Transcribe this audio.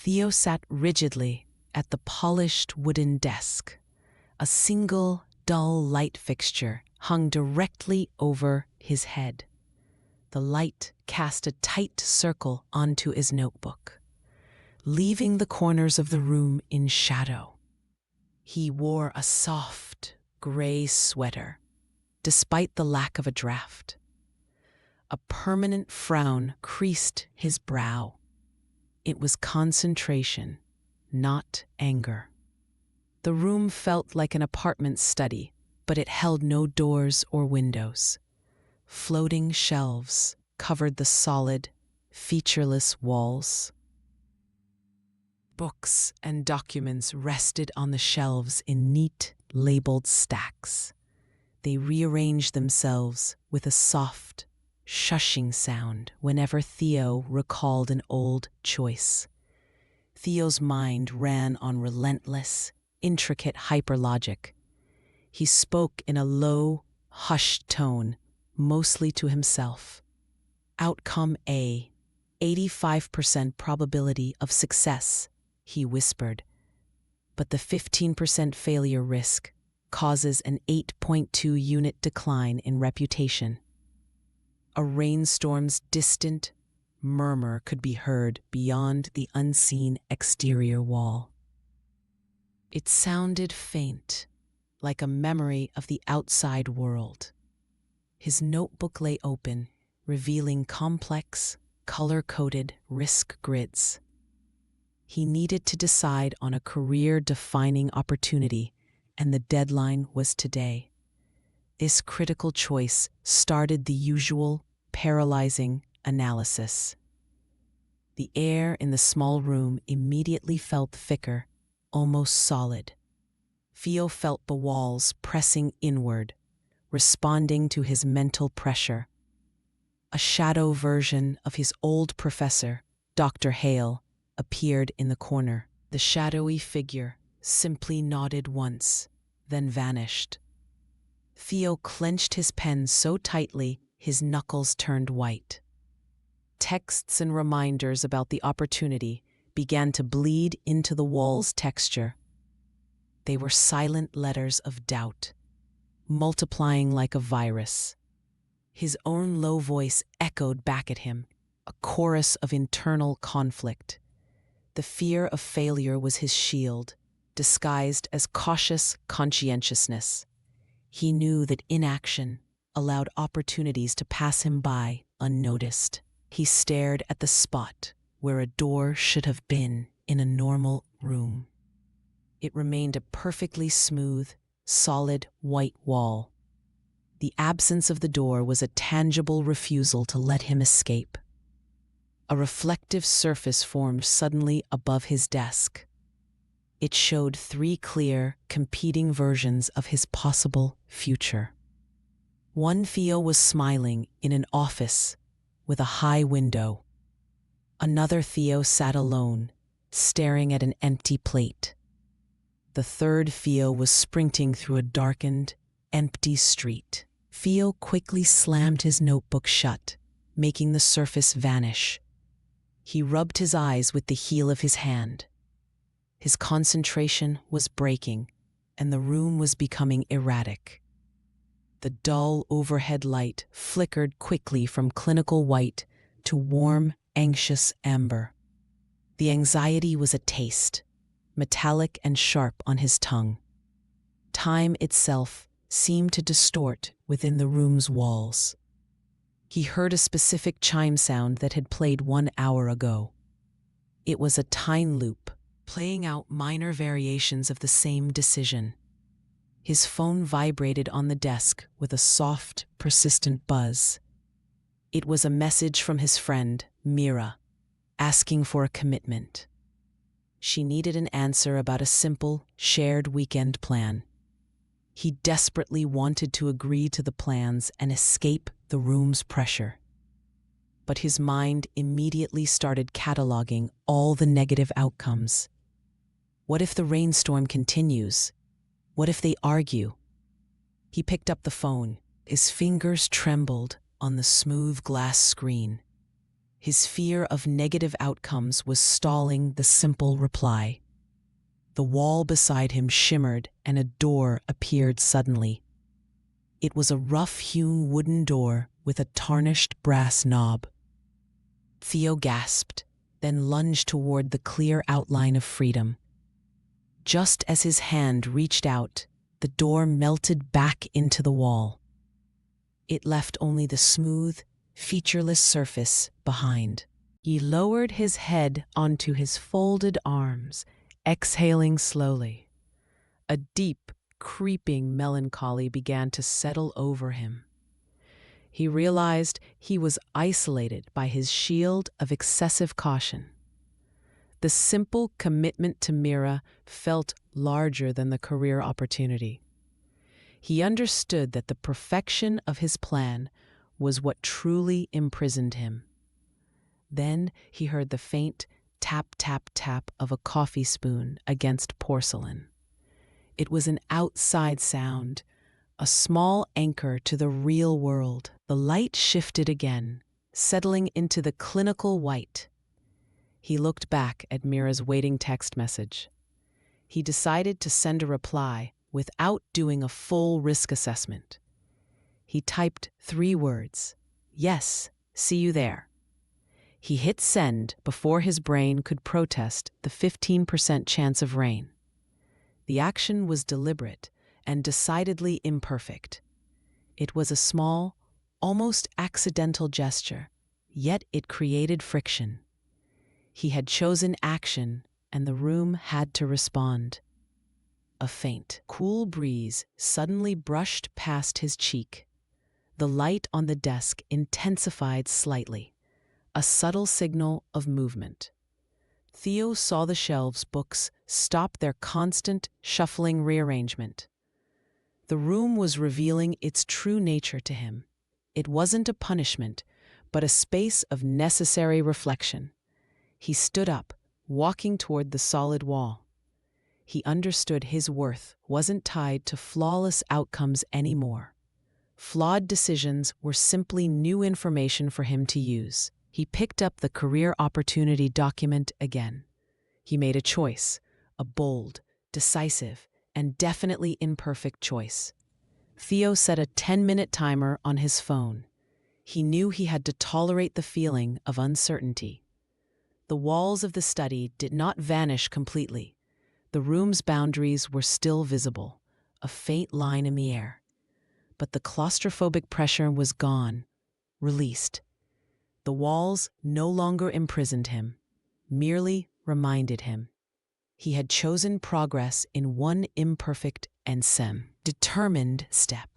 Theo sat rigidly at the polished wooden desk. A single, dull light fixture hung directly over his head. The light cast a tight circle onto his notebook, leaving the corners of the room in shadow. He wore a soft, gray sweater, despite the lack of a draft. A permanent frown creased his brow. It was concentration, not anger. The room felt like an apartment study, but it held no doors or windows. Floating shelves covered the solid, featureless walls. Books and documents rested on the shelves in neat, labeled stacks. They rearranged themselves with a soft, shushing sound whenever Theo recalled an old choice. Theo's mind ran on relentless, intricate hyperlogic. He spoke in a low, hushed tone, mostly to himself. Outcome A, 85% probability of success, he whispered. But the 15% failure risk causes an 8.2 unit decline in reputation. A rainstorm's distant murmur could be heard beyond the unseen exterior wall. It sounded faint, like a memory of the outside world. His notebook lay open, revealing complex, color-coded risk grids. He needed to decide on a career-defining opportunity, and the deadline was today. This critical choice started the usual, paralyzing analysis. The air in the small room immediately felt thicker, almost solid. Theo felt the walls pressing inward, responding to his mental pressure. A shadow version of his old professor, Dr. Hale, appeared in the corner. The shadowy figure simply nodded once, then vanished. Theo clenched his pen so tightly his knuckles turned white. Texts and reminders about the opportunity began to bleed into the wall's texture. They were silent letters of doubt, multiplying like a virus. His own low voice echoed back at him, a chorus of internal conflict. The fear of failure was his shield, disguised as cautious conscientiousness. He knew that inaction allowed opportunities to pass him by unnoticed. He stared at the spot where a door should have been in a normal room. It remained a perfectly smooth, solid white wall. The absence of the door was a tangible refusal to let him escape. A reflective surface formed suddenly above his desk. It showed 3 clear, competing versions of his possible future. One Theo was smiling in an office with a high window. Another Theo sat alone, staring at an empty plate. The third Theo was sprinting through a darkened, empty street. Theo quickly slammed his notebook shut, making the surface vanish. He rubbed his eyes with the heel of his hand. His concentration was breaking, and the room was becoming erratic. The dull overhead light flickered quickly from clinical white to warm, anxious amber. The anxiety was a taste, metallic and sharp on his tongue. Time itself seemed to distort within the room's walls. He heard a specific chime sound that had played 1 hour ago. It was a time loop, playing out minor variations of the same decision. His phone vibrated on the desk with a soft, persistent buzz. It was a message from his friend, Mira, asking for a commitment. She needed an answer about a simple, shared weekend plan. He desperately wanted to agree to the plans and escape the room's pressure. But his mind immediately started cataloging all the negative outcomes. What if the rainstorm continues? What if they argue? He picked up the phone. His fingers trembled on the smooth glass screen. His fear of negative outcomes was stalling the simple reply. The wall beside him shimmered and a door appeared suddenly. It was a rough-hewn wooden door with a tarnished brass knob. Theo gasped, then lunged toward the clear outline of freedom. Just as his hand reached out, the door melted back into the wall. It left only the smooth, featureless surface behind. He lowered his head onto his folded arms, exhaling slowly. A deep, creeping melancholy began to settle over him. He realized he was isolated by his shield of excessive caution. The simple commitment to Mira felt larger than the career opportunity. He understood that the perfection of his plan was what truly imprisoned him. Then he heard the faint tap, tap, tap of a coffee spoon against porcelain. It was an outside sound, a small anchor to the real world. The light shifted again, settling into the clinical white. He looked back at Mira's waiting text message. He decided to send a reply without doing a full risk assessment. He typed 3 words, "Yes, see you there." He hit send before his brain could protest the 15% chance of rain. The action was deliberate and decidedly imperfect. It was a small, almost accidental gesture, yet it created friction. He had chosen action, and the room had to respond. A faint, cool breeze suddenly brushed past his cheek. The light on the desk intensified slightly, a subtle signal of movement. Theo saw the shelves' books stop their constant, shuffling rearrangement. The room was revealing its true nature to him. It wasn't a punishment, but a space of necessary reflection. He stood up, walking toward the solid wall. He understood his worth wasn't tied to flawless outcomes anymore. Flawed decisions were simply new information for him to use. He picked up the career opportunity document again. He made a choice, a bold, decisive, and definitely imperfect choice. Theo set a 10-minute timer on his phone. He knew he had to tolerate the feeling of uncertainty. The walls of the study did not vanish completely. The room's boundaries were still visible, a faint line in the air. But the claustrophobic pressure was gone, released. The walls no longer imprisoned him, merely reminded him. He had chosen progress in one imperfect and determined step.